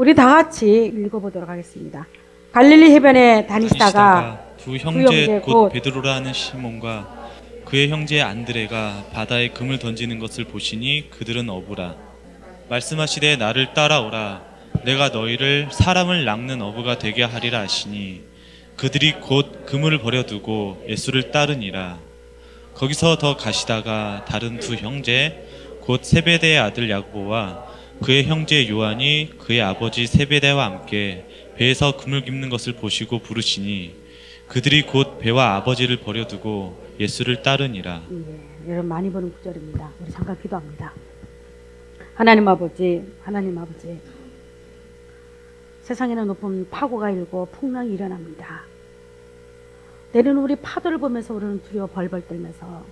우리 다 같이 읽어보도록 하겠습니다. 갈릴리 해변에 다니시다가 두 형제 곧 베드로라 하는 시몬과 그의 형제 안드레가 바다에 금을 던지는 것을 보시니 그들은 어부라. 말씀하시되 나를 따라오라. 내가 너희를 사람을 낚는 어부가 되게 하리라 하시니 그들이 곧 그물을 버려두고 예수를 따르니라. 거기서 더 가시다가 다른 두 형제 곧 세베대의 아들 야고보와 그의 형제 요한이 그의 아버지 세베대와 함께 배에서 그물 깁는 것을 보시고 부르시니 그들이 곧 배와 아버지를 버려두고 예수를 따르니라. 여러분 많이 보는 구절입니다. 우리 잠깐 기도합니다. 하나님 아버지, 세상에는 높은 파고가 일고 풍랑이 일어납니다. 때로는 우리 파도를 보면서 우리는 두려워 벌벌 떨면서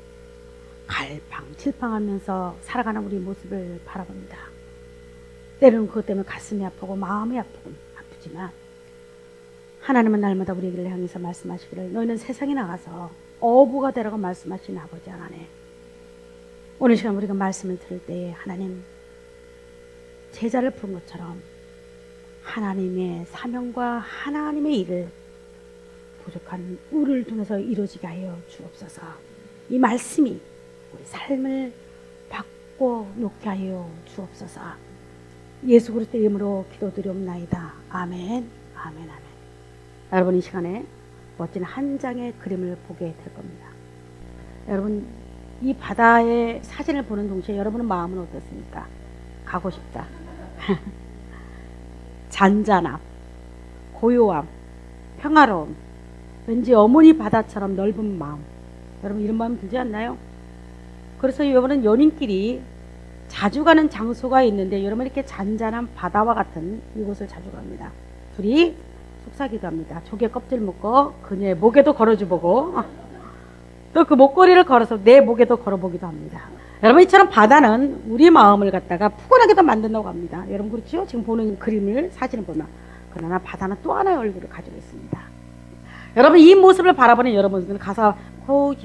갈팡질팡하면서 살아가는 우리 모습을 바라봅니다. 때로는 그것 때문에 가슴이 아프고 마음이 아프지만 하나님은 날마다 우리를 향해서 말씀하시기를 너희는 세상에 나가서 어부가 되라고 말씀하시는 아버지 하나님, 오늘 시간 우리가 말씀을 들을 때에 하나님 제자를 부른 것처럼 하나님의 사명과 하나님의 일을 부족한 우리를 통해서 이루어지게 하여 주옵소서. 이 말씀이 우리 삶을 바꿔놓게 하여 주옵소서. 예수 그리스도의 이름으로 기도드리옵나이다. 아멘, 아멘, 아멘. 여러분 이 시간에 멋진 한 장의 그림을 보게 될 겁니다. 여러분 이 바다의 사진을 보는 동시에 여러분의 마음은 어떻습니까? 가고 싶다. 잔잔함, 고요함, 평화로움, 왠지 어머니 바다처럼 넓은 마음. 여러분 이런 마음 들지 않나요? 그래서 여러분은 연인끼리 자주 가는 장소가 있는데 여러분 이렇게 잔잔한 바다와 같은 이곳을 자주 갑니다. 둘이 속삭이기도 합니다. 조개 껍질 묶어 그녀의 목에도 걸어주보고 또 그 목걸이를 걸어서 내 목에도 걸어보기도 합니다. 여러분 이처럼 바다는 우리 마음을 갖다가 푸근하게도 만든다고 합니다. 여러분 그렇죠? 지금 보는 그림을 사진을 보면. 그러나 바다는 또 하나의 얼굴을 가지고 있습니다. 여러분 이 모습을 바라보는 여러분들은 가서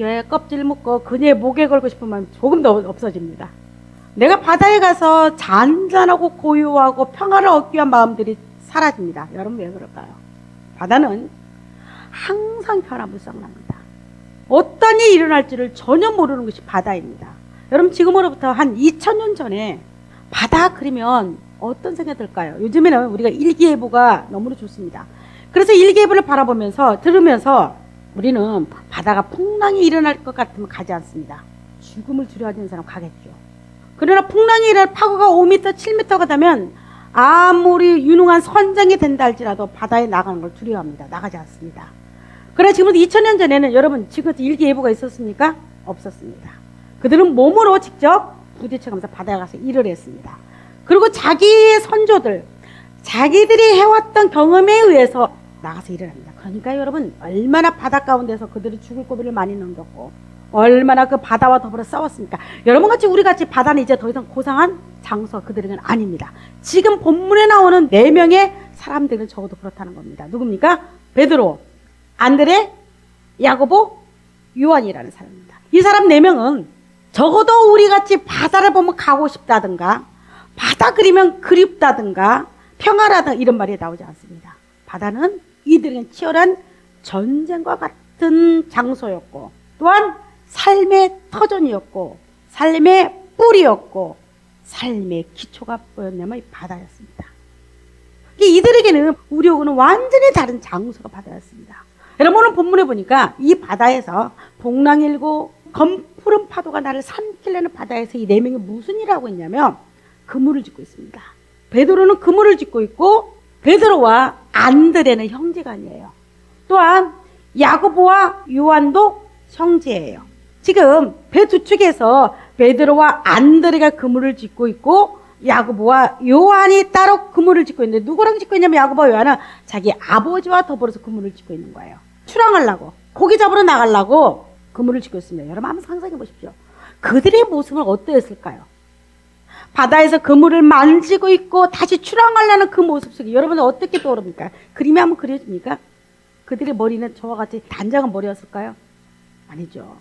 얘 껍질 묶어 그녀의 목에 걸고 싶으면 조금 더 없어집니다. 내가 바다에 가서 잔잔하고 고요하고 평화를 얻기 위한 마음들이 사라집니다. 여러분 왜 그럴까요? 바다는 항상 변화무쌍합니다. 어떤 일이 일어날지를 전혀 모르는 것이 바다입니다. 여러분 지금으로부터 한 2000년 전에 바다 그리면 어떤 생각이 들까요? 요즘에는 우리가 일기예보가 너무나 좋습니다. 그래서 일기예보를 바라보면서 들으면서 우리는 바다가 풍랑이 일어날 것 같으면 가지 않습니다. 죽음을 두려워하는 사람 가겠죠. 그러나 풍랑이 일어날 파고가 5m, 7m가 되면 아무리 유능한 선장이 된다 할지라도 바다에 나가는 걸 두려워합니다. 나가지 않습니다. 그러나 지금 2000년 전에는 여러분 지금 일기예보가 있었습니까? 없었습니다. 그들은 몸으로 직접 부딪혀가면서 바다에 가서 일을 했습니다. 그리고 자기의 선조들, 자기들이 해왔던 경험에 의해서 나가서 일을 합니다. 그러니까 여러분 얼마나 바다 가운데서 그들이 죽을 고비를 많이 넘겼고 얼마나 그 바다와 더불어 싸웠습니까? 여러분같이 우리같이 바다는 이제 더 이상 고상한 장소 그들에게는 아닙니다. 지금 본문에 나오는 4명의 사람들은 적어도 그렇다는 겁니다. 누굽니까? 베드로, 안드레, 야고보, 요한이라는 사람입니다. 이 사람 4명은 적어도 우리같이 바다를 보면 가고 싶다든가 바다 그리면 그립다든가 평화라든가 이런 말이 나오지 않습니다. 바다는 이들은 치열한 전쟁과 같은 장소였고 또한 삶의 터전이었고 삶의 뿌리였고 삶의 기초가 뭐였냐면 이 바다였습니다. 이들에게는 우리하고는 완전히 다른 장소가 바다였습니다. 여러분 오늘 본문에 보니까 이 바다에서 풍랑이 일고 검푸른 파도가 나를 삼키려는 바다에서 이 4명이 무슨 일을 하고 있냐면 그물을 짓고 있습니다. 베드로는 그물을 짓고 있고 베드로와 안드레는 형제간이에요. 또한 야고보와 요한도 형제예요. 지금 배 두 축에서 베드로와 안드레가 그물을 짓고 있고 야고보와 요한이 따로 그물을 짓고 있는데 누구랑 짓고 있냐면 야고보와 요한은 자기 아버지와 더불어서 그물을 짓고 있는 거예요. 출항하려고 고기 잡으러 나가려고 그물을 짓고 있습니다. 여러분 한번 상상해 보십시오. 그들의 모습은 어떠했을까요? 바다에서 그물을 만지고 있고 다시 출항하려는 그 모습 속에 여러분은 어떻게 떠오릅니까? 그림이 한번 그려집니까? 그들의 머리는 저와 같이 단장한 머리였을까요? 아니죠.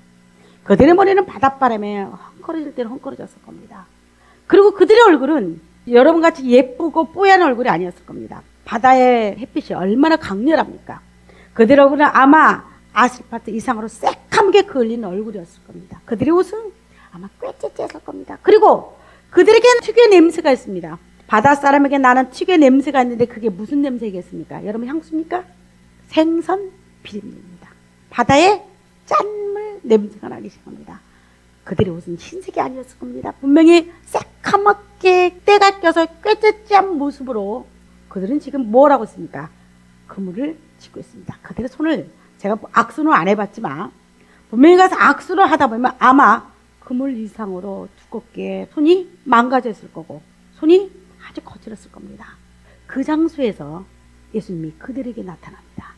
그들의 머리는 바닷바람에 헝클어질 때는 헝클어졌을 겁니다. 그리고 그들의 얼굴은 여러분같이 예쁘고 뽀얀 얼굴이 아니었을 겁니다. 바다의 햇빛이 얼마나 강렬합니까? 그들하고는 아마 아스팔트 이상으로 새카맣게 그을린 얼굴이었을 겁니다. 그들의 옷은 아마 꾀째째했을 겁니다. 그리고 그들에게는 특유의 냄새가 있습니다. 바다 사람에게 나는 특유의 냄새가 있는데 그게 무슨 냄새겠습니까? 여러분 향수입니까? 생선 비린내입니다. 바다에 짠물 냄새가 나기 시작합니다. 그들의 옷은 흰색이 아니었을 겁니다. 분명히 새카맣게 때가 껴서 꾀째째한 모습으로 그들은 지금 뭘 하고 있습니까? 그물을 짚고 있습니다. 그들의 손을 제가 악수는 안 해봤지만 분명히 가서 악수를 하다 보면 아마 그물 이상으로 두껍게 손이 망가졌을 거고 손이 아주 거칠었을 겁니다. 그 장소에서 예수님이 그들에게 나타납니다.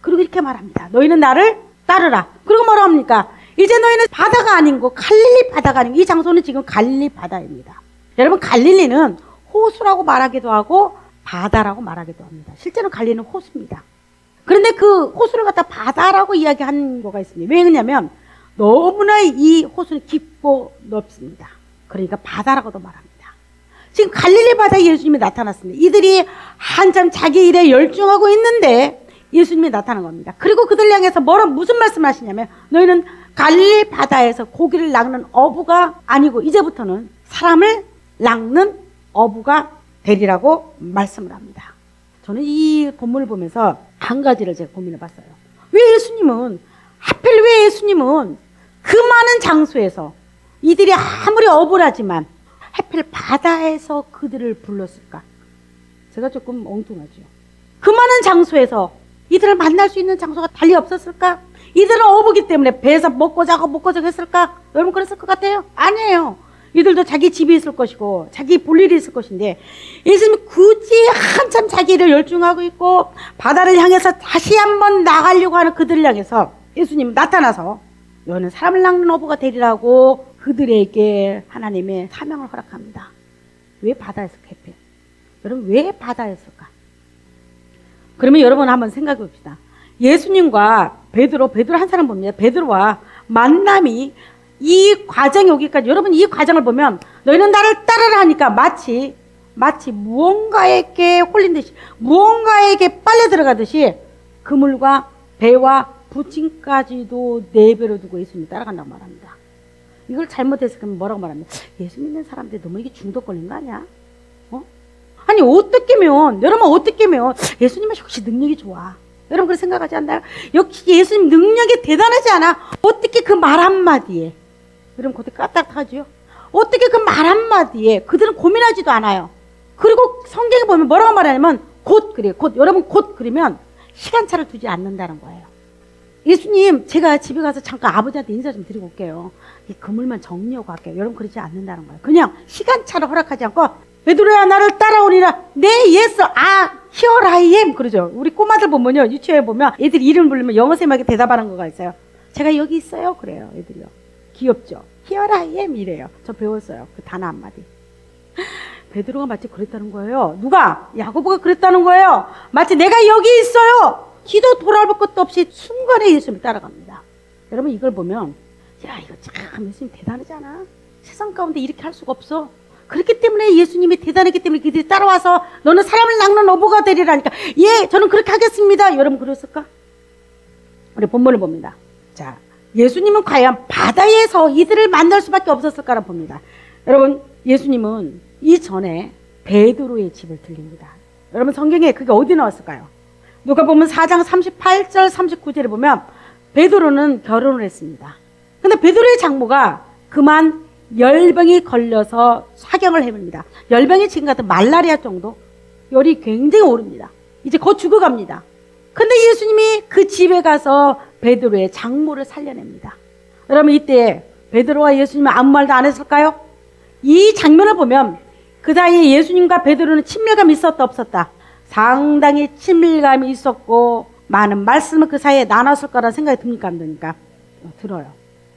그리고 이렇게 말합니다. 너희는 나를 따르라. 그리고 뭐라 합니까? 이제 너희는 바다가 아닌 거 갈릴리 바다가 아닌 거. 이 장소는 지금 갈릴리 바다입니다. 여러분 갈릴리는 호수라고 말하기도 하고 바다라고 말하기도 합니다. 실제로 갈릴리는 호수입니다. 그런데 그 호수를 갖다 바다라고 이야기한 거가 있습니다. 왜 그러냐면 너무나 이 호수는 깊고 넓습니다. 그러니까 바다라고도 말합니다. 지금 갈릴리 바다에 예수님이 나타났습니다. 이들이 한참 자기 일에 열중하고 있는데 예수님이 나타난 겁니다. 그리고 그들 향해서 무슨 말씀을 하시냐면 너희는 갈릴리 바다에서 고기를 낚는 어부가 아니고 이제부터는 사람을 낚는 어부가 되리라고 말씀을 합니다. 저는 이 본문을 보면서 한 가지를 제가 고민해 봤어요. 하필 왜 예수님은 그 많은 장소에서 이들이 아무리 억울하지만 하필 바다에서 그들을 불렀을까? 제가 조금 엉뚱하죠. 그 많은 장소에서 이들을 만날 수 있는 장소가 달리 없었을까? 이들은 어부기 때문에 배에서 먹고 자고 했을까? 여러분 그랬을 것 같아요? 아니에요. 이들도 자기 집이 있을 것이고 자기 볼 일이 있을 것인데 예수님이 굳이 한참 자기 일을 열중하고 있고 바다를 향해서 다시 한번 나가려고 하는 그들을 향해서 예수님이 나타나서 너는 사람을 낚는 어부가 되리라고 그들에게 하나님의 사명을 허락합니다. 왜 바다였을까? 여러분 왜 바다였을까? 그러면 여러분 한번 생각해 봅시다. 예수님과 베드로 한 사람 봅니다. 베드로와 만남이 이 과정이 오기까지 여러분 이 과정을 보면 너희는 나를 따르라 하니까 마치 무언가에게 홀린 듯이 무언가에게 빨려 들어가듯이 그물과 배와 부침까지도 내버려 두고 예수님이 따라간다고 말합니다. 이걸 잘못해서 그러면 뭐라고 말합니까? 예수 믿는 사람들이 너무 이게 중독 걸린 거 아니야? 아니 여러분 어떻게면 예수님은 역시 능력이 좋아. 여러분 그렇게 생각하지 않나요? 역시 예수님 능력이 대단하지 않아? 어떻게 그 말 한마디에 여러분 그때 까딱하죠? 어떻게 그 말 한마디에 그들은 고민하지도 않아요. 그리고 성경에 보면 뭐라고 말하냐면 여러분 그러면 시간차를 두지 않는다는 거예요. 예수님 제가 집에 가서 잠깐 아버지한테 인사 좀 드리고 올게요. 이 그물만 정리하고 갈게요. 여러분 그러지 않는다는 거예요. 그냥 시간차를 허락하지 않고 베드로야 나를 따라오니라. 네 예수 here I am 그러죠. 우리 꼬마들 보면요 유치원에 보면 애들이 이름 부르면 영어 쌤에게 대답하는 거가 있어요. 제가 여기 있어요 그래요 애들이요. 귀엽죠. Here I am 이래요. 저 배웠어요. 그 단어 한마디. 베드로가 마치 그랬다는 거예요. 누가? 야고보가 그랬다는 거예요. 마치 내가 여기 있어요. 기도 돌아볼 것도 없이 순간에 예수님을 따라갑니다. 여러분 이걸 보면 야 이거 참 예수님 대단하지 않아? 세상 가운데 이렇게 할 수가 없어. 그렇기 때문에 예수님이 대단했기 때문에 그들이 따라와서 너는 사람을 낚는 어부가 되리라니까 예 저는 그렇게 하겠습니다. 여러분 그랬을까? 우리 본문을 봅니다. 자 예수님은 과연 바다에서 이들을 만날 수밖에 없었을까라 봅니다. 여러분 예수님은 이전에 베드로의 집을 들립니다. 여러분 성경에 그게 어디 나왔을까요? 누가 보면 4장 38절 39절에 보면 베드로는 결혼을 했습니다. 근데 베드로의 장모가 그만 열병이 걸려서 사경을 해봅니다. 열병이 지금 같은 말라리아 정도 열이 굉장히 오릅니다. 이제 곧 죽어갑니다. 근데 예수님이 그 집에 가서 베드로의 장모를 살려냅니다. 여러분 이때 베드로와 예수님은 아무 말도 안 했을까요? 이 장면을 보면 그 사이에 예수님과 베드로는 친밀감이 있었다 없었다? 상당히 친밀감이 있었고 많은 말씀을 그 사이에 나눴을 거라는 생각이 듭니까 안 듭니까? 들어요.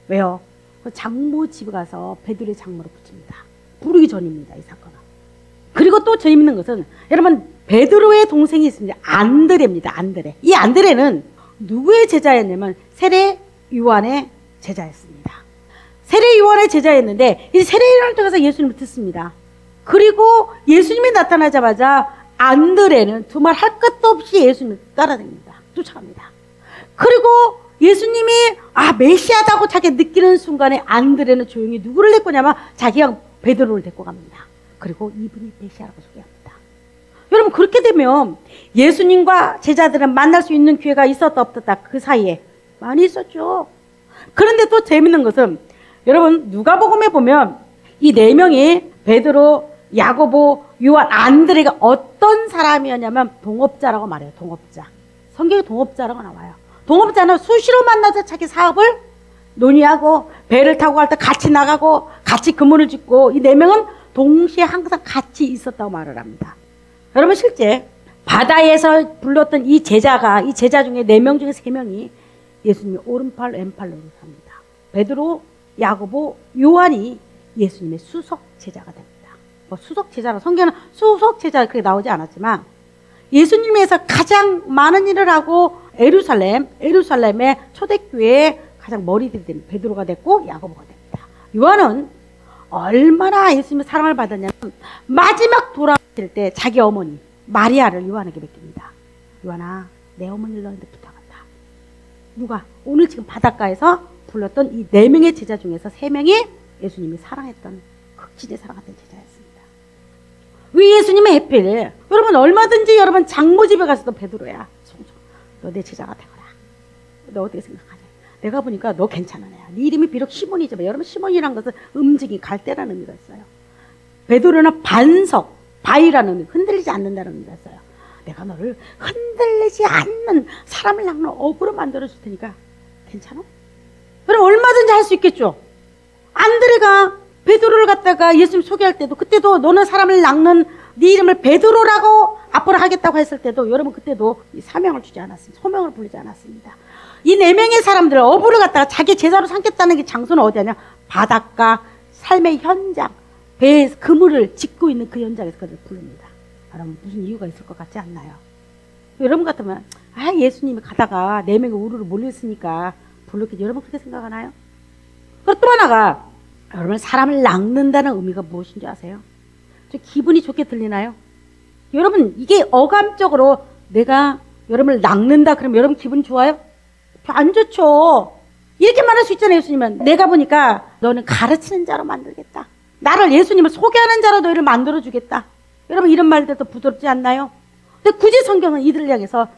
왜요? 그 장모 집에 가서 베드로의 장모를 붙입니다. 부르기 전입니다. 이 사건은. 그리고 또 재밌는 것은 여러분 베드로의 동생이 있습니다. 안드레입니다. 안드레. 이 안드레는 누구의 제자였냐면 세례 요한의 제자였습니다. 세례 요한의 제자였는데 이 세례 요한을 통해서 예수님을 듣습니다. 그리고 예수님이 나타나자마자 안드레는 두말 할 것도 없이 예수님을 따라다닙니다. 쫓아갑니다. 그리고 예수님이 메시아다고 자기 느끼는 순간에 안드레는 조용히 누구를 데리고 냐면 자기가 베드로를 데리고 갑니다. 그리고 이분이 메시아라고 소개합니다. 여러분, 그렇게 되면 예수님과 제자들은 만날 수 있는 기회가 있었다 없었다 그 사이에 많이 있었죠. 그런데 또 재밌는 것은 여러분, 누가복음에 보면 이 네 명이 베드로, 야고보, 요한, 안드레가 어떤 사람이었냐면 동업자라고 말해요. 동업자. 성경에 동업자라고 나와요. 동업자는 수시로 만나서 자기 사업을 논의하고 배를 타고 갈 때 같이 나가고 같이 그물을 짓고 이 네 명은 동시에 항상 같이 있었다고 말을 합니다. 여러분, 실제 바다에서 불렀던 이 제자 중에 4명 중에 3명이 예수님의 오른팔 왼팔로 삽니다. 베드로, 야고보, 요한이 예수님의 수석 제자가 됩니다. 수석 제자라 성경에는 수석 제자 그렇게 나오지 않았지만 예수님에서 가장 많은 일을 하고 예루살렘의 초대교회의 가장 머리들이 됩니다. 베드로가 됐고 야고보가 됩니다. 요한은 얼마나 예수님의 사랑을 받았냐면 마지막 돌아오실 때 자기 어머니 마리아를 요한에게 맡깁니다. 요한아, 내 어머니를 너한테 부탁한다. 누가? 오늘 지금 바닷가에서 불렀던 이 4명의 제자 중에서 3명이 예수님이 사랑했던 극진히 사랑했던 제자였습니다. 왜 예수님의 해필? 여러분, 얼마든지 여러분 장모 집에 가서도 베드로야. 너 내 제자가 되거라. 너 어떻게 생각하냐? 내가 보니까 너 괜찮은 애야. 네 이름이 비록 시몬이지만 여러분, 시몬이란 것은 움직임, 갈대라는 의미가 있어요. 베드로는 반석, 바위라는 의미, 흔들리지 않는다는 의미가 있어요. 내가 너를 흔들리지 않는 사람을 낚는 어부로 만들어줄 테니까 괜찮아? 그럼 얼마든지 할 수 있겠죠. 안드레가 베드로를 갖다가 예수님 소개할 때도 그때도 너는 사람을 낚는 네 이름을 베드로라고 앞으로 하겠다고 했을 때도 여러분 그때도 이 사명을 주지 않았습니다. 소명을 부르지 않았습니다. 이 4명의 사람들 어부를 갖다가 자기 제자로 삼겠다는 게 장소는 어디냐? 바닷가, 삶의 현장, 배에서 그물을 짓고 있는 그 현장에서 그들을 부릅니다. 여러분, 무슨 이유가 있을 것 같지 않나요? 여러분 같으면 예수님이 가다가 4명이 우르르 몰렸으니까 불렀겠지. 여러분 그렇게 생각하나요? 그리고 또 하나가 여러분, 사람을 낚는다는 의미가 무엇인 줄 아세요? 좀 기분이 좋게 들리나요? 여러분, 이게 어감적으로 내가 여러분을 낚는다 그러면 여러분 기분 좋아요? 안 좋죠. 이렇게 말할 수 있잖아요. 예수님은 내가 보니까 너는 가르치는 자로 만들겠다. 나를 예수님을 소개하는 자로 너희를 만들어주겠다. 여러분, 이런 말들도 부드럽지 않나요? 근데 굳이 성경은 이들을 향해서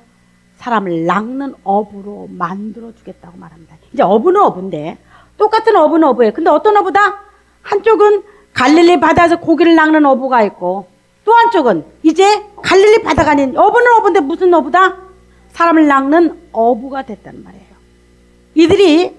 사람을 낚는 어부로 만들어주겠다고 말합니다. 이제 어부는 어부인데 똑같은 어부는 어부예요. 근데 어떤 어부다? 한쪽은 갈릴리 바다에서 고기를 낚는 어부가 있고 또 한쪽은 이제 갈릴리 바다가 아닌 어부는 어부인데 무슨 어부다? 사람을 낚는 어부가 됐다는 말이에요. 이들이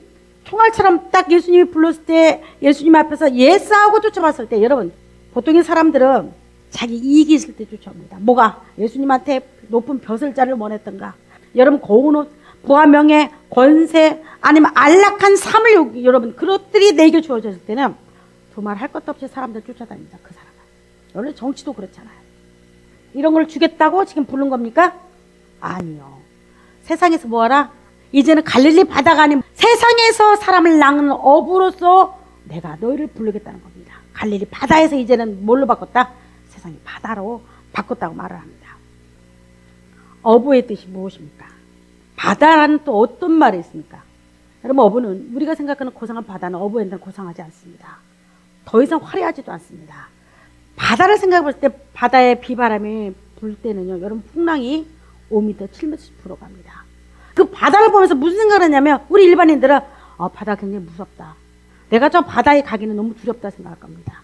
총알처럼 딱 예수님이 불렀을 때 예수님 앞에서 싸우고 쫓아봤을 때 여러분, 보통의 사람들은 자기 이익이 있을 때 쫓아옵니다. 뭐가? 예수님한테 높은 벼슬자를 원했던가? 여러분, 고운 옷, 부와 명예, 권세, 아니면 안락한 삶을 여러분 그것들이 내게 주어졌을 때는 두말 할 것도 없이 사람들 쫓아다닙니다. 그 사람은. 원래 정치도 그렇잖아요. 이런 걸 주겠다고 지금 부른 겁니까? 아니요. 세상에서 뭐하라? 이제는 갈릴리 바다가 아닌 세상에서 사람을 낚는 어부로서 내가 너희를 부르겠다는 겁니다. 갈릴리 바다에서 이제는 뭘로 바꿨다? 세상이 바다로 바꿨다고 말을 합니다. 어부의 뜻이 무엇입니까? 바다라는 또 어떤 말이 있습니까? 여러분, 어부는 우리가 생각하는 고상한 바다는 어부에는 고상하지 않습니다. 더 이상 화려하지도 않습니다. 바다를 생각해 볼 때 바다에 비바람이 불 때는요, 여러분 풍랑이 5m, 7m씩 불어갑니다. 그 바다를 보면서 무슨 생각을 하냐면 우리 일반인들은 바다 굉장히 무섭다. 내가 저 바다에 가기는 너무 두렵다 생각할 겁니다.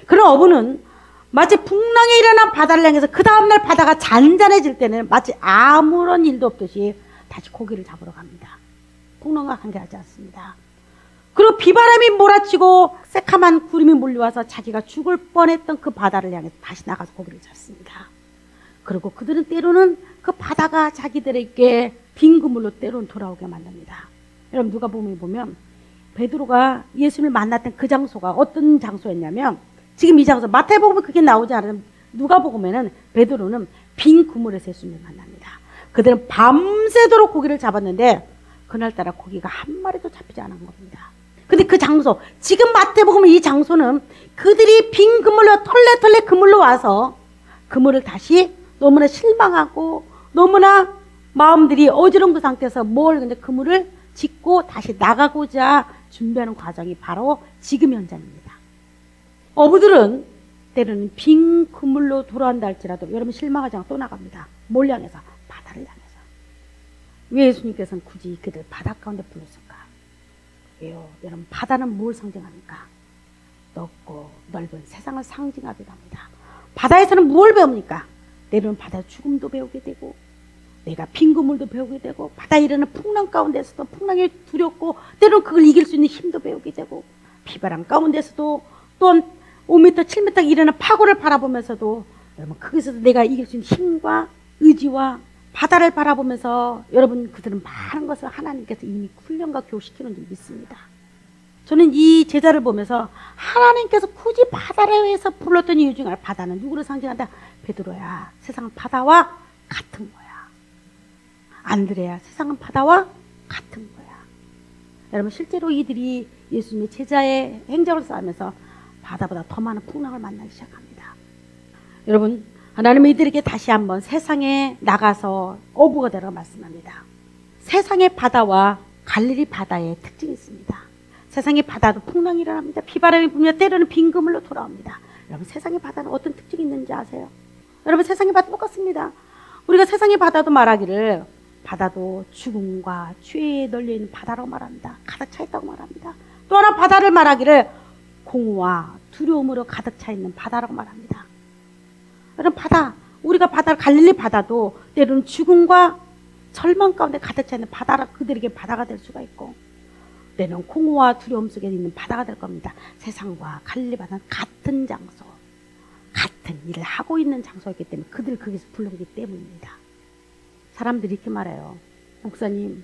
그런 어부는 마치 풍랑이 일어난 바다를 향해서 그 다음날 바다가 잔잔해질 때는 마치 아무런 일도 없듯이 다시 고기를 잡으러 갑니다. 풍랑과 관계하지 않습니다. 그리고 비바람이 몰아치고 새카만 구름이 몰려와서 자기가 죽을 뻔했던 그 바다를 향해서 다시 나가서 고기를 잡습니다. 그리고 그들은 때로는 그 바다가 자기들에게 빈 그물로 때로는 돌아오게 만듭니다. 여러분, 누가복음에 보면 베드로가 예수님을 만났던 그 장소가 어떤 장소였냐면 지금 이 장소 마태복음에 그게 나오지 않은 누가복음에는 베드로는 빈 그물에서 예수님을 만납니다. 그들은 밤새도록 고기를 잡았는데 그날따라 고기가 한 마리도 잡히지 않은 겁니다. 근데 그 장소, 지금 마태복음 이 장소는 그들이 빈 그물로 털레털레 그물로 와서 그물을 다시 너무나 실망하고 너무나 마음들이 어지러운 그 상태에서 근데 그물을 짓고 다시 나가고자 준비하는 과정이 바로 지금 현장입니다. 어부들은 때로는 빈 그물로 돌아온다 할지라도 여러분 실망하지 않고 또 나갑니다. 뭘 향해서? 바다를 향해서. 왜 예수님께서는 굳이 그들 바다 가운데 불렀을까? 왜요? 여러분 바다는 뭘 상징합니까? 넓고 넓은 세상을 상징하기도 합니다. 바다에서는 무엇을 배웁니까? 때로는 바다 죽음도 배우게 되고 내가 빈 그물도 배우게 되고 바다에 이르는 풍랑 가운데서도 풍랑이 두렵고 때로는 그걸 이길 수 있는 힘도 배우게 되고 비바람 가운데서도 또한 5m, 7m 이르는 파고를 바라보면서도 여러분 거기서도 내가 이길 수 있는 힘과 의지와 바다를 바라보면서 여러분 그들은 많은 것을 하나님께서 이미 훈련과 교육시키는 줄 믿습니다. 저는 이 제자를 보면서 하나님께서 굳이 바다를 위해서 불렀던 이유 중에 바다는 누구를 상징한다? 베드로야. 세상은 바다와 같은 거야. 안드레야. 세상은 바다와 같은 거야. 여러분 실제로 이들이 예수님의 제자의 행적을 쌓으면서 바다보다 더 많은 풍랑을 만나기 시작합니다. 여러분 하나님은 이들에게 다시 한번 세상에 나가서 어부가 되라고 말씀합니다. 세상의 바다와 갈릴리 바다의 특징이 있습니다. 세상의 바다도 풍랑이 일어납니다. 비바람이 불며 때로는 빈 그물로 돌아옵니다. 여러분 세상의 바다는 어떤 특징이 있는지 아세요? 여러분 세상의 바다 똑같습니다. 우리가 세상의 바다도 말하기를 바다도 죽음과 죄에 널려있는 바다라고 말합니다. 가득 차 있다고 말합니다. 또 하나 바다를 말하기를 공허와 두려움으로 가득 차 있는 바다라고 말합니다. 여러분 바다, 우리가 바다, 갈릴리 바다도 때로는 죽음과 절망 가운데 가득 차 있는 바다라 그들에게 바다가 될 수가 있고 때로는 공허와 두려움 속에 있는 바다가 될 겁니다. 세상과 갈릴리 바다는 같은 장소, 같은 일을 하고 있는 장소이기 때문에 그들을 거기서 불렀기 때문입니다. 사람들이 이렇게 말해요. 목사님,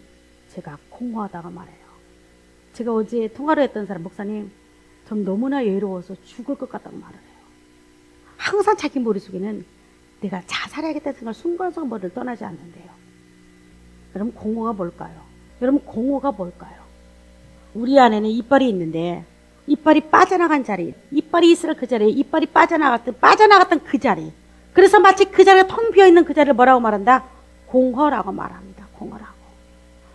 제가 공허하다고 말해요. 제가 어제 통화를 했던 사람, 목사님, 전 너무나 외로워서 죽을 것 같다고 말을 해요. 항상 자기 머릿속에는 내가 자살해야겠다는 생각을 순간순간 머리를 떠나지 않는데요. 여러분 공허가 뭘까요? 여러분 공허가 뭘까요? 우리 안에는 이빨이 있는데 이빨이 빠져나간 자리, 이빨이 있을 그 자리에 이빨이 빠져나갔던 그 자리. 그래서 마치 그 자리가 텅 비어있는 그 자리를 뭐라고 말한다? 공허라고 말합니다. 공허라고.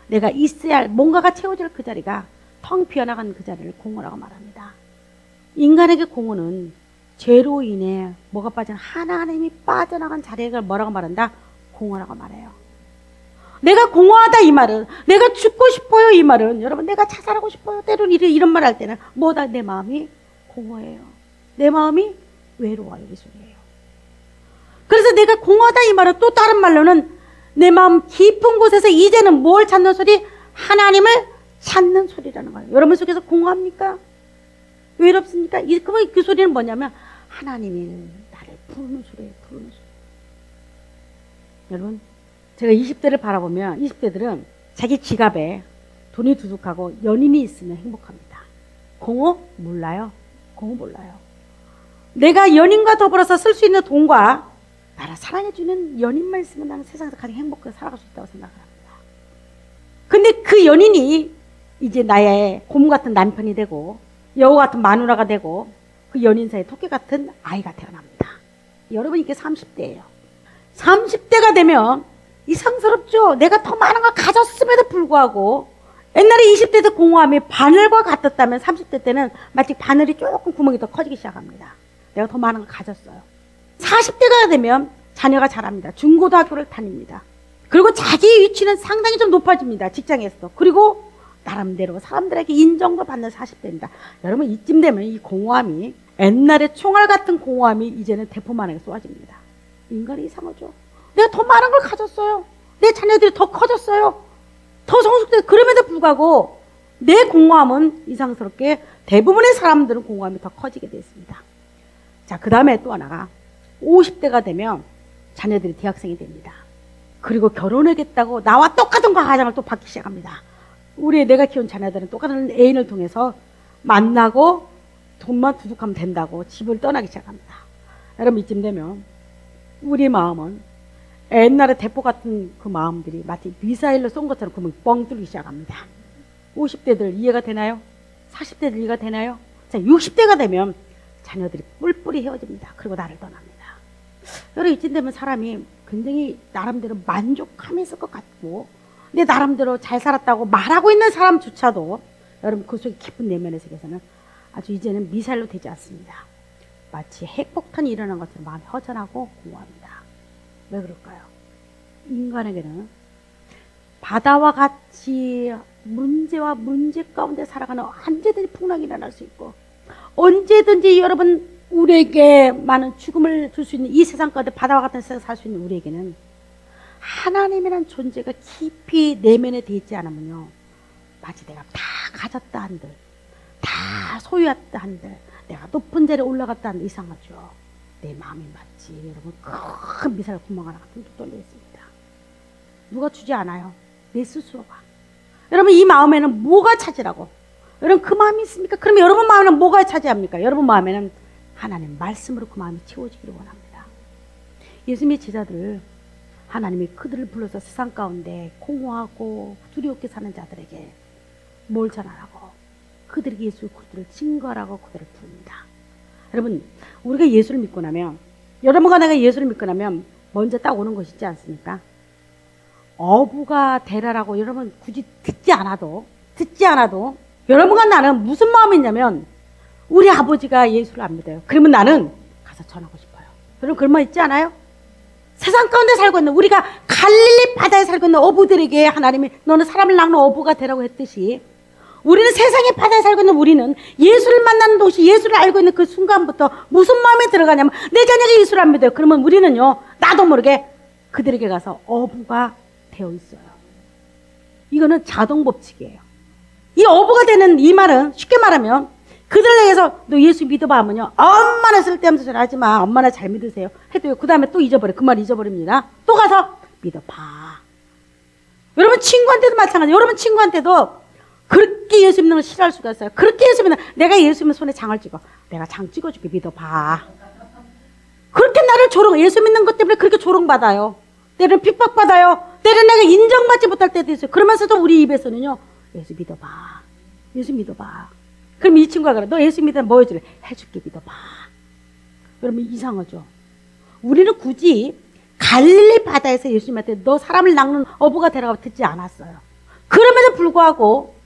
내가 있어야 할 뭔가가 채워질 그 자리가 텅 비어나간 그 자리를 공허라고 말합니다. 인간에게 공허는 죄로 인해 뭐가 빠진 하나님이 빠져나간 자리를 뭐라고 말한다? 공허라고 말해요. 내가 공허하다 이 말은, 내가 죽고 싶어요 이 말은, 여러분 내가 자살하고 싶어요 때로는 이런 말 할 때는 뭐다? 내 마음이 공허해요. 내 마음이 외로워요 이 소리예요. 그래서 내가 공허하다 이 말은 또 다른 말로는 내 마음 깊은 곳에서 이제는 뭘 찾는 소리? 하나님을 찾는 소리라는 거예요. 여러분 속에서 공허합니까? 외롭습니까? 그 소리는 뭐냐면 하나님이 나를 부르는 소리예요. 부르는 소리. 여러분 제가 20대를 바라보면 20대들은 자기 지갑에 돈이 두둑하고 연인이 있으면 행복합니다. 공허? 몰라요. 공허 몰라요. 내가 연인과 더불어서 쓸 수 있는 돈과 나를 사랑해주는 연인만 있으면 나는 세상에서 가장 행복하게 살아갈 수 있다고 생각을 합니다. 근데 그 연인이 이제 나의 곰 같은 남편이 되고 여우 같은 마누라가 되고 그 연인 사이에 토끼 같은 아이가 태어납니다. 여러분 이게 30대예요. 30대가 되면 이상스럽죠? 내가 더 많은 걸 가졌음에도 불구하고 옛날에 20대 때 공허함이 바늘과 같았다면 30대 때는 마치 바늘이 조금 구멍이 더 커지기 시작합니다. 내가 더 많은 걸 가졌어요. 40대가 되면 자녀가 자랍니다. 중고등학교를 다닙니다. 그리고 자기 위치는 상당히 좀 높아집니다. 직장에서도. 그리고 나름대로 사람들에게 인정도 받는 40대입니다. 여러분 이쯤 되면 이 공허함이 옛날에 총알 같은 공허함이 이제는 대포만하게 쏘아집니다. 인간이 이상하죠. 내가 더 많은 걸 가졌어요. 내 자녀들이 더 커졌어요. 더 성숙돼. 그럼에도 불구하고 내 공허함은 이상스럽게 대부분의 사람들은 공허함이 더 커지게 되어 있습니다. 자, 그 다음에 또 하나가 50대가 되면 자녀들이 대학생이 됩니다. 그리고 결혼하겠다고 나와 똑같은 가정을 또 받기 시작합니다. 내가 키운 자녀들은 똑같은 애인을 통해서 만나고 돈만 두둑하면 된다고 집을 떠나기 시작합니다. 여러분 이쯤 되면 우리 마음은 옛날에 대포 같은 그 마음들이 마치 미사일로 쏜 것처럼 구멍이 뻥 뚫리기 시작합니다. 50대들 이해가 되나요? 40대 들이가 되나요? 자, 60대가 되면 자녀들이 뿔뿔이 헤어집니다. 그리고 나를 떠납니다. 여러분, 이쯤 되면 사람이 굉장히 나름대로 만족하면서 것 같고, 내 나름대로 잘 살았다고 말하고 있는 사람조차도 여러분 그 속에 깊은 내면의 세계에서는 아주 이제는 미사일로 되지 않습니다. 마치 핵폭탄이 일어난 것처럼 마음이 허전하고 공허합니다. 왜 그럴까요? 인간에게는 바다와 같이 문제와 문제 가운데 살아가는 언제든지 풍랑이 일어날 수 있고, 언제든지 여러분 우리에게 많은 죽음을 줄 수 있는 이 세상 가운데 바다와 같은 세상에 살 수 있는 우리에게는 하나님이라는 존재가 깊이 내면에 되어 있지 않으면요, 마치 내가 다 가졌다 한들, 다 소유했다 한들, 내가 높은 자리에 올라갔다 한들 이상하죠. 내 마음이 마치 여러분 큰 미사일 구멍 하나 같은 게 뚫려 있습니다. 누가 주지 않아요. 내 스스로가. 여러분, 이 마음에는 뭐가 차지라고? 여러분, 그 마음이 있습니까? 그러면 여러분 마음에는 뭐가 차지합니까? 여러분 마음에는 하나님 말씀으로 그 마음이 채워지기를 원합니다. 예수님의 제자들, 하나님이 그들을 불러서 세상 가운데 공허하고 두렵게 사는 자들에게 뭘 전하라고? 그들에게 예수 그리스도를 증거하라고 그들을 부릅니다. 여러분, 우리가 예수를 믿고 나면, 여러분과 내가 예수를 믿고 나면 먼저 딱 오는 것이 있지 않습니까? 어부가 되라라고 여러분 굳이 듣지 않아도 여러분과 나는 무슨 마음이 있냐면, 우리 아버지가 예수를 안 믿어요. 그러면 나는 가서 전하고 싶어요. 여러분 그런 말 있지 않아요? 세상 가운데 살고 있는, 우리가 갈릴리 바다에 살고 있는 어부들에게 하나님이 너는 사람을 낚는 어부가 되라고 했듯이, 우리는 세상의 바다에 살고 있는 우리는 예수를 만나는 도시, 예수를 알고 있는 그 순간부터 무슨 마음에 들어가냐면, 내 자녀가 예수를 안 믿어요. 그러면 우리는요, 나도 모르게 그들에게 가서 어부가 되어 있어요. 이거는 자동 법칙이에요. 이 어부가 되는 이 말은 쉽게 말하면, 그들에게서 너 예수 믿어봐 하면요, 엄마나 쓸데없는 소리 하지 마, 엄마나 잘 믿으세요 해도요, 그 다음에 또 잊어버려. 그 말 잊어버립니다. 또 가서 믿어봐. 여러분 친구한테도 마찬가지예요. 여러분 친구한테도 그렇게 예수 믿는 걸 싫어할 수가 있어요. 그렇게 예수 믿는, 내가 예수 믿는 손에 장을 찍어, 내가 장 찍어줄게, 믿어봐. 그렇게 나를 예수 믿는 것 때문에 그렇게 조롱받아요. 때로는 핍박받아요. 때로는 내가 인정받지 못할 때도 있어요. 그러면서도 우리 입에서는요, 예수 믿어봐, 예수 믿어봐. 그럼 이 친구가 그래, 너 예수 믿으면 뭐 해줄래? 해줄게, 믿어봐. 그러면 이상하죠. 우리는 굳이 갈릴리 바다에서 예수님한테 너 사람을 낚는 어부가 되라고 듣지 않았어요. 그럼에도 불구하고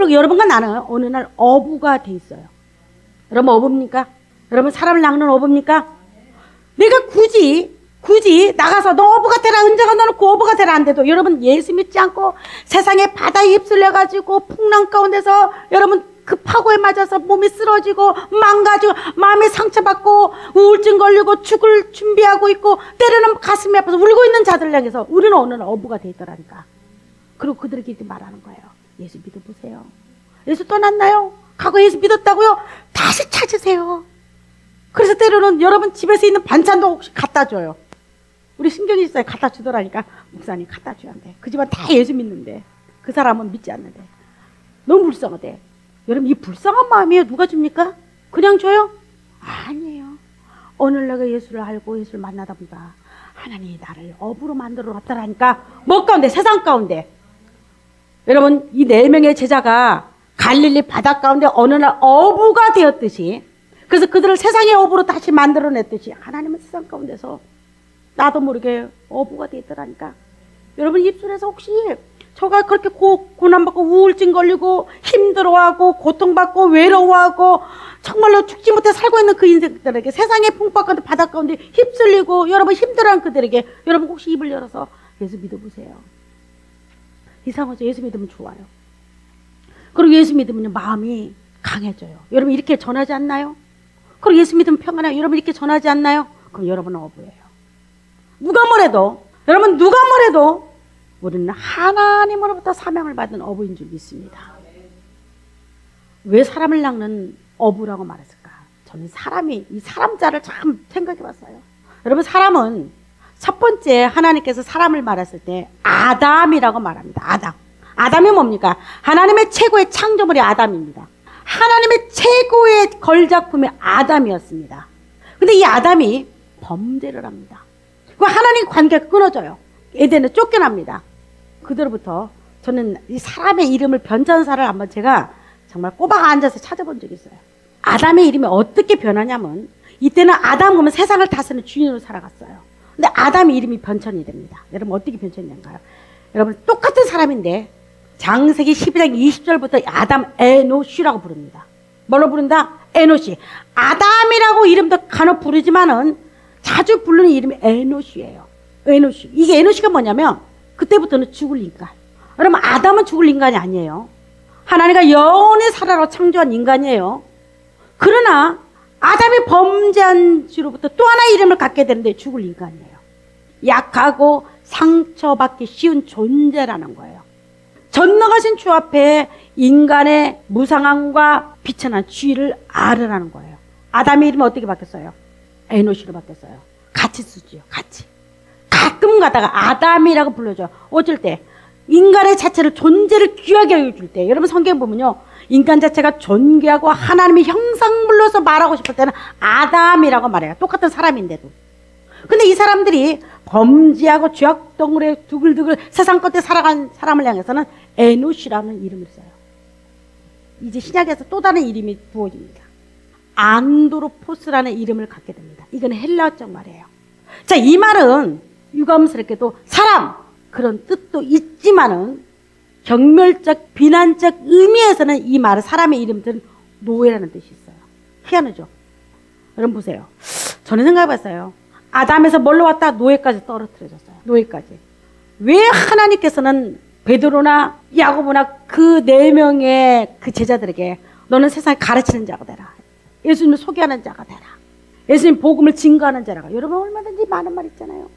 여러분과 나는 어느 날 어부가 돼 있어요. 여러분 어부입니까? 여러분 사람을 낚는 어부입니까? 내가 굳이 나가서 너 어부가 되라, 은자가 넣어놓고 어부가 되라 한데도 여러분 예수 믿지 않고 세상의 바다에 휩쓸려가지고 풍랑 가운데서 여러분 그 파고에 맞아서 몸이 쓰러지고 망가지고 마음이 상처받고 우울증 걸리고 죽을 준비하고 있고 때로는 가슴이 아파서 울고 있는 자들 향해서 우리는 어느 날 어부가 돼 있더라니까. 그리고 그들에게 이렇게 말하는 거예요. 예수 믿어보세요. 예수 떠났나요? 과거 예수 믿었다고요? 다시 찾으세요. 그래서 때로는 여러분 집에서 있는 반찬도 혹시 갖다 줘요. 우리 신경이 있어요. 갖다 주더라니까. 목사님 갖다 줘야 돼. 그 집안 다 예수 믿는데 그 사람은 믿지 않는데 너무 불쌍하대. 여러분 이 불쌍한 마음이에요. 누가 줍니까? 그냥 줘요? 아니에요. 오늘 내가 예수를 알고 예수를 만나다 보니까 하나님이 나를 어부로 만들어 놨더라니까. 뭐 가운데? 세상 가운데. 여러분 이 4명의 제자가 갈릴리 바다 가운데 어느 날 어부가 되었듯이, 그래서 그들을 세상의 어부로 다시 만들어냈듯이 하나님은 세상 가운데서 나도 모르게 어부가 되었더라니까. 여러분 입술에서 혹시 저가 그렇게 고난받고 우울증 걸리고 힘들어하고 고통받고 외로워하고 정말로 죽지 못해 살고 있는 그 인생들에게, 세상의 풍파 가운데 바다 가운데 휩쓸리고 여러분 힘들어하는 그들에게 여러분 혹시 입을 열어서 예수 믿어보세요. 이상하죠? 예수 믿으면 좋아요. 그리고 예수 믿으면 마음이 강해져요. 여러분 이렇게 전하지 않나요? 그리고 예수 믿으면 평안해요. 여러분 이렇게 전하지 않나요? 그럼 여러분은 어부예요. 누가 뭐래도, 여러분 누가 뭐래도 우리는 하나님으로부터 사명을 받은 어부인 줄 믿습니다. 왜 사람을 낚는 어부라고 말했을까? 저는 이 사람자를 참 생각해 봤어요. 여러분 사람은 첫 번째 하나님께서 사람을 말했을 때 아담이라고 말합니다. 아담이 뭡니까? 하나님의 최고의 창조물이 아담입니다. 하나님의 최고의 걸작품이 아담이었습니다. 근데 이 아담이 범죄를 합니다. 그 하나님 관계가 끊어져요. 에덴에 쫓겨납니다. 그대로부터 저는 이 사람의 이름을 변천사를 한번 제가 정말 꼬박 앉아서 찾아본 적이 있어요. 아담의 이름이 어떻게 변하냐면 이때는 아담 그러면 세상을 다스리는 주인으로 살아갔어요. 근데 아담의 이름이 변천이 됩니다. 여러분 어떻게 변천이 된가요? 여러분 똑같은 사람인데 장세기 12장 20절부터 아담 에노시라고 부릅니다. 뭘로 부른다? 에노시. 아담이라고 이름도 간혹 부르지만은 자주 부르는 이름이 에노시예요. 에노시. 이게 에노시가 뭐냐면 그때부터는 죽을 인간. 여러분 아담은 죽을 인간이 아니에요. 하나님과 영원히 살아라고 창조한 인간이에요. 그러나 아담이 범죄한 뒤로부터 또 하나의 이름을 갖게 되는데 죽을 인간이에요. 약하고 상처받기 쉬운 존재라는 거예요. 전능하신 주 앞에 인간의 무상함과 비천한 주의를 알으라는 거예요. 아담의 이름은 어떻게 바뀌었어요? 에노시로 바뀌었어요. 같이 쓰지요. 같이. 가끔 가다가 아담이라고 불러줘요. 어쩔 때 인간의 자체를 존재를 귀하게 여길 때 여러분 성경 보면요. 인간 자체가 존귀하고 하나님의 형상물로서 말하고 싶을 때는 아담이라고 말해요. 똑같은 사람인데도. 근데 이 사람들이 범죄하고 죄악 덩어리에 두글두글 세상 끝에 살아간 사람을 향해서는 에노시라는 이름을 써요. 이제 신약에서 또 다른 이름이 부어집니다. 안드로포스라는 이름을 갖게 됩니다. 이건 헬라어적 말이에요. 자, 이 말은 유감스럽게도 사람 그런 뜻도 있지만은 경멸적 비난적 의미에서는 이 말은 사람의 이름들은 노예라는 뜻이 있어요. 희한하죠? 여러분 보세요. 저는 생각해봤어요. 아담에서 뭘로 왔다? 노예까지 떨어뜨려졌어요. 노예까지. 왜 하나님께서는 베드로나 야고보나 그 4명의 그 제자들에게 너는 세상에 가르치는 자가 되라. 예수님을 소개하는 자가 되라. 예수님 복음을 증거하는 자라가. 여러분 얼마든지 많은 말 있잖아요.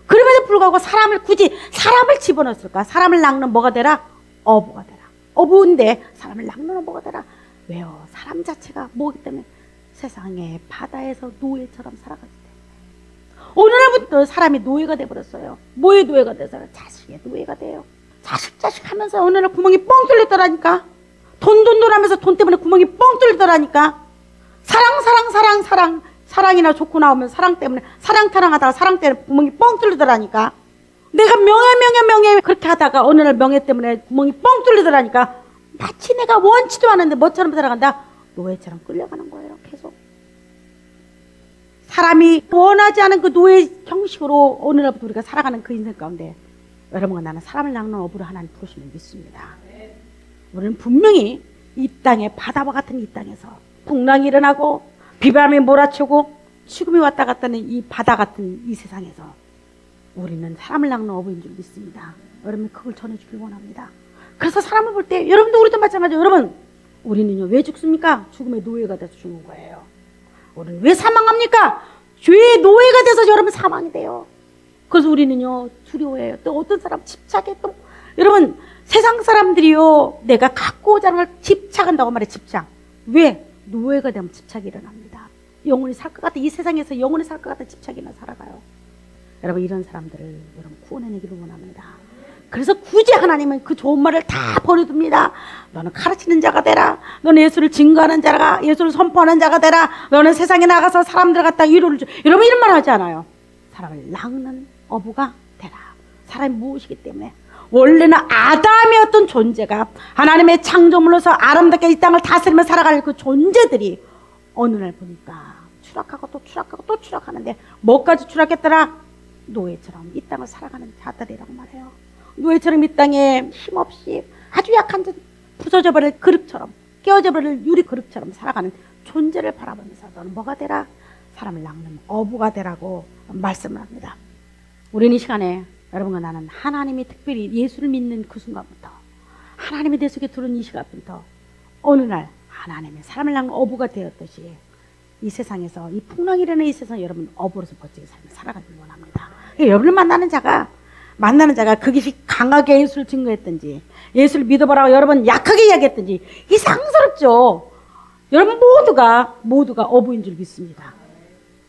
그럼에도 불구하고 굳이 사람을 집어넣었을까? 사람을 낚는 뭐가 되라? 어부가 되라. 어부인데 사람을 낚는 어부가 되라. 왜요? 사람 자체가 뭐기 때문에 세상에 바다에서 노예처럼 살아가기 때문에. 어느 날부터 사람이 노예가 돼버렸어요. 뭐의 노예가 돼서요? 자식의 노예가 돼요. 자식 하면서 어느 날 구멍이 뻥 뚫리더라니까. 돈 하면서 돈 때문에 구멍이 뻥 뚫리더라니까. 사랑이나 좋고 나오면 사랑 때문에 사랑 타령하다가 사랑 때문에 구멍이 뻥 뚫리더라니까. 내가 명예 그렇게 하다가 어느 날 명예 때문에 구멍이 뻥 뚫리더라니까. 마치 내가 원치도 않은데 뭐처럼 살아간다? 노예처럼 끌려가는 거예요. 계속. 사람이 원하지 않은 그 노예 형식으로 어느 날부터 우리가 살아가는 그 인생 가운데 여러분과 나는 사람을 낚는 어부로 하나님 부르심을 믿습니다. 우리는 분명히 이 땅에 바다와 같은 이 땅에서 풍랑이 일어나고 비바람이 몰아치고 죽음이 왔다 갔다 하는 이 바다 같은 이 세상에서 우리는 사람을 낚는 어부인 줄 믿습니다. 여러분 그걸 전해주길 원합니다. 그래서 사람을 볼 때 여러분도 우리도 마찬가지예요. 여러분 우리는요 왜 죽습니까? 죽음의 노예가 돼서 죽는 거예요. 우리는 왜 사망합니까? 죄의 노예가 돼서 여러분 사망이 돼요. 그래서 우리는요 두려워해요. 또 어떤 사람 집착해 또 여러분 세상 사람들이요 내가 갖고 오자는 걸 집착한다고 말해. 집착. 왜? 노예가 되면 집착이 일어납니다. 영원히 살 것 같아. 이 세상에서 영원히 살 것 같아 집착이나 살아가요. 여러분 이런 사람들을 여러분 구원해내기를 원합니다. 그래서 굳이 하나님은 그 좋은 말을 다 버려둡니다. 너는 가르치는 자가 되라. 너는 예수를 증거하는 자가, 예수를 선포하는 자가 되라. 너는 세상에 나가서 사람들 갖다 위로를 줘. 여러분 이런 말 하지 않아요. 사람을 낚는 어부가 되라. 사람이 무엇이기 때문에 원래는 아담이었던 존재가 하나님의 창조물로서 아름답게 이 땅을 다스리며 살아갈 그 존재들이 어느 날 보니까 추락하고 또 추락하고 또 추락하는데 뭐까지 추락했더라? 노예처럼 이 땅을 살아가는 자들이라고 말해요. 노예처럼 이 땅에 힘없이 아주 약한 부서져 버릴 그릇처럼 깨어져 버릴 유리 그릇처럼 살아가는 존재를 바라보면서 너는 뭐가 되라? 사람을 낚는 어부가 되라고 말씀을 합니다. 우리는 이 시간에 여러분과 나는 하나님이 특별히 예수를 믿는 그 순간부터 하나님이 내 속에 들어온 이 시간부터 어느 날 하나님의 사람을 낚는 어부가 되었듯이 이 세상에서 이 풍랑이 일어나는 이 세상 여러분 어부로서 멋지게 살아가길 원합니다. 여러분을 만나는 자가 그것이 강하게 예수를 증거했든지 예수를 믿어보라고 여러분 약하게 이야기했든지 이상스럽죠. 여러분 모두가 어부인 줄 믿습니다.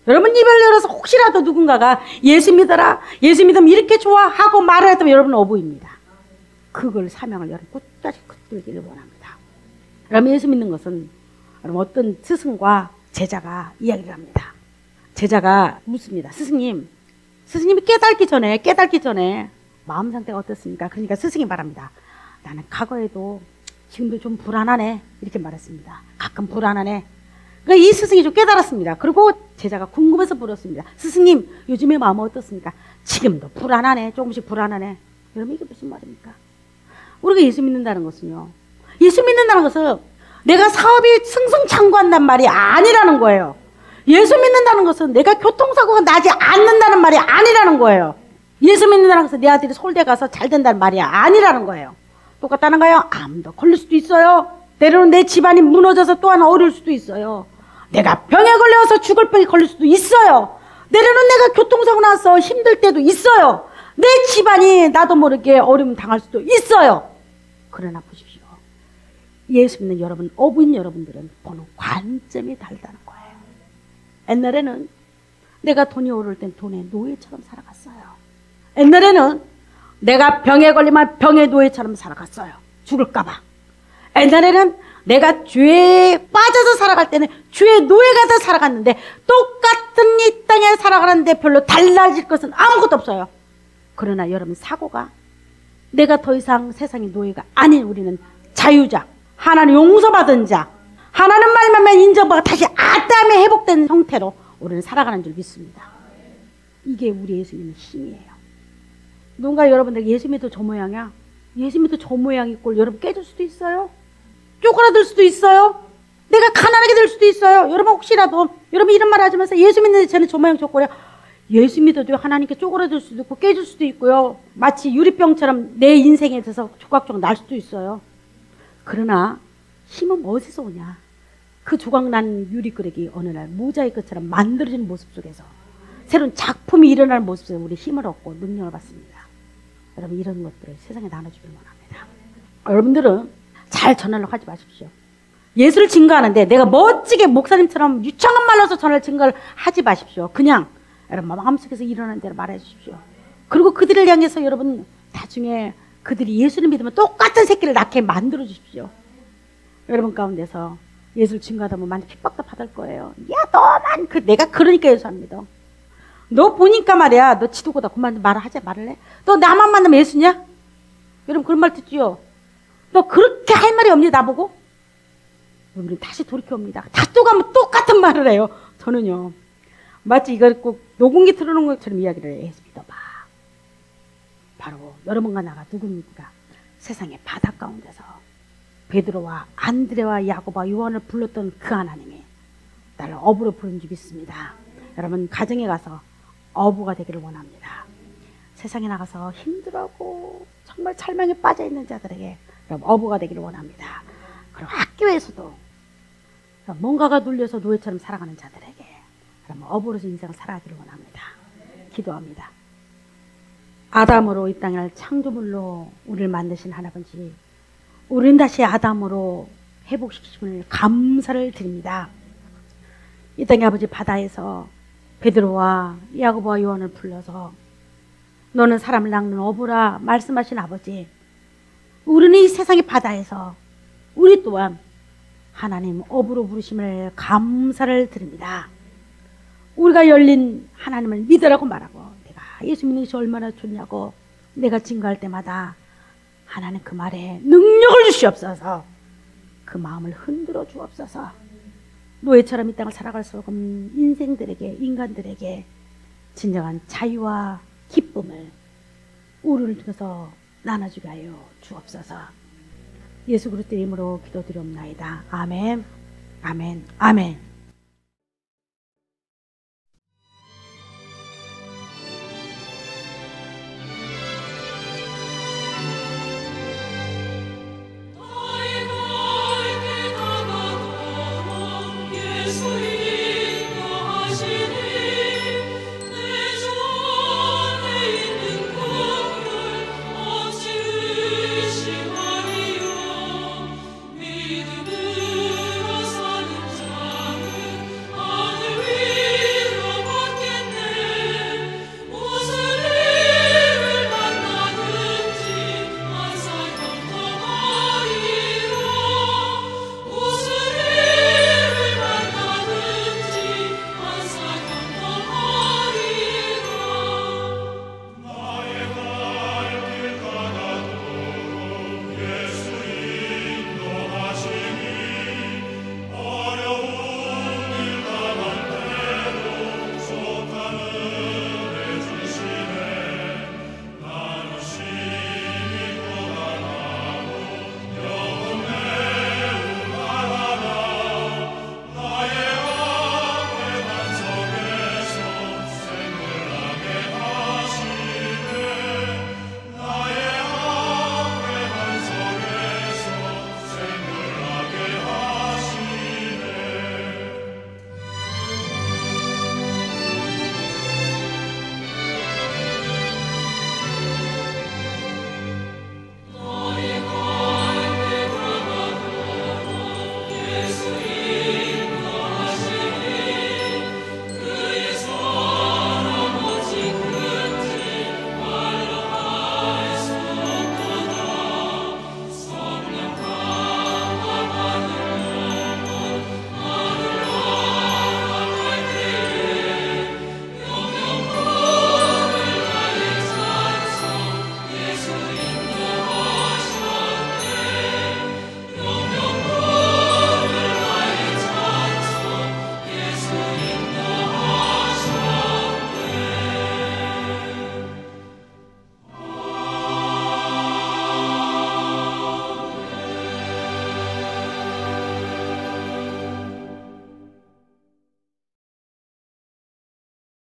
여러분 입을 열어서 혹시라도 누군가가 예수 믿어라, 예수 믿으면 이렇게 좋아 하고 말을 했다면 여러분은 어부입니다. 그걸 사명을 여러분 끝까지 붙들기를 원합니다. 여러분 예수 믿는 것은 여러분 어떤 스승과 제자가 이야기를 합니다. 제자가 묻습니다. 스승님이 깨닫기 전에 마음 상태가 어떻습니까? 그러니까 스승이 말합니다. 나는 과거에도 지금도 좀 불안하네. 이렇게 말했습니다. 가끔 불안하네. 그러니까 이 스승이 좀 깨달았습니다. 그리고 제자가 궁금해서 물었습니다. 스승님, 요즘에 마음은 어떻습니까? 지금도 불안하네. 조금씩 불안하네. 여러분, 이게 무슨 말입니까? 우리가 예수 믿는다는 것은요, 예수 믿는다는 것은 내가 사업이 승승장구한다는 말이 아니라는 거예요. 예수 믿는다는 것은 내가 교통사고가 나지 않는다는 말이 아니라는 거예요. 예수 믿는다는 것은 내 아들이 서울대 가서 잘 된다는 말이 아니라는 거예요. 똑같다는가요? 암도 걸릴 수도 있어요. 때로는 내 집안이 무너져서 또 하나 어려울 수도 있어요. 내가 병에 걸려서 죽을 병이 걸릴 수도 있어요. 때로는 내가 교통사고 나서 힘들 때도 있어요. 내 집안이 나도 모르게 어려움 당할 수도 있어요. 그러나 보십시오. 예수 믿는 여러분, 어부인 여러분들은 보는 관점이 다르다는 거예요. 옛날에는 내가 돈이 오를 땐 돈의 노예처럼 살아갔어요. 옛날에는 내가 병에 걸리면 병의 노예처럼 살아갔어요. 죽을까봐. 옛날에는 내가 죄에 빠져서 살아갈 때는 죄의 노예가 돼 살아갔는데 똑같은 이 땅에 살아가는데 별로 달라질 것은 아무것도 없어요. 그러나 여러분, 사고가 내가 더 이상 세상의 노예가 아닌 우리는 자유자, 하나님 용서받은 자, 하나님 말만 인정받아 다시 아담에 회복된 형태로 우리는 살아가는 줄 믿습니다. 이게 우리 예수 믿는 힘이에요. 누군가 여러분들 예수 믿어도 저 모양이야? 예수 믿어도 저 모양이 꼴 여러분 깨질 수도 있어요. 쪼그라들 수도 있어요. 내가 가난하게 될 수도 있어요. 여러분 혹시라도 여러분 이런 말 하시면서 예수 믿는데 저는 저 모양 저 꼴이야. 예수 믿어도 하나님께 쪼그라들 수도 있고 깨질 수도 있고요. 마치 유리병처럼 내 인생에 대해서 조각조각 날 수도 있어요. 그러나 힘은 어디서 오냐? 그 조각난 유리그릇이 어느 날 모자이크처럼 만들어지는 모습 속에서 새로운 작품이 일어나는 모습 속에 우리 힘을 얻고 능력을 받습니다. 여러분, 이런 것들을 세상에 나눠주길 원합니다. 여러분들은 잘 전하려고 하지 마십시오. 예수를 증거하는데 내가 멋지게 목사님처럼 유창한 말로서 전할 증거를 하지 마십시오. 그냥 여러분 마음속에서 일어나는 대로 말해 주십시오. 그리고 그들을 향해서 여러분 나중에 그들이 예수를 믿으면 똑같은 새끼를 낳게 만들어 주십시오. 여러분 가운데서 예수를 증거하다 보면 많이 핍박도 받을 거예요. 야, 너만 내가 그러니까 예수 안 믿어. 너 보니까 말이야, 너 지도고다 그만 말하지 말을래? 너 나만 만나면 예수냐? 여러분 그런 말 듣지요? 너 그렇게 할 말이 없니 나보고? 여러분 다시 돌이켜옵니다. 다 또 가면 똑같은 말을 해요. 저는요 마치 이걸 꼭 녹음기 틀어놓은 것처럼 이야기를 해요. 예수 믿어봐. 바로 여러분과 나가 누굽니까? 세상의 바다 가운데서 베드로와 안드레와 야고보와 요한을 불렀던 그 하나님이 나를 어부로 부른 줄 믿습니다. 여러분 가정에 가서 어부가 되기를 원합니다. 세상에 나가서 힘들어하고 정말 절망에 빠져있는 자들에게 여러분 어부가 되기를 원합니다. 그리고 학교에서도 뭔가가 눌려서 노예처럼 살아가는 자들에게 여러분 어부로서 인생을 살아가기를 원합니다. 기도합니다. 아담으로 이 땅을 창조물로 우리를 만드신 할아버지, 우리는 다시 아담으로 회복시키심을 감사를 드립니다. 이 땅의 아버지 바다에서 베드로와 야고보와 요한을 불러서 너는 사람을 낚는 어부라 말씀하신 아버지, 우리는 이 세상의 바다에서 우리 또한 하나님 어부로 부르심을 감사를 드립니다. 우리가 열린 하나님을 믿으라고 말하고 내가 예수 믿는 것이 얼마나 좋냐고 내가 증거할 때마다 하나님 그 말에 능력을 주시옵소서. 그 마음을 흔들어 주옵소서. 노예처럼 이 땅을 살아갈 수 없는 인생들에게, 인간들에게 진정한 자유와 기쁨을 우리를 통해서 나눠주게 하여 주옵소서. 예수 그리스도의 이름으로 기도드리옵나이다. 아멘, 아멘, 아멘.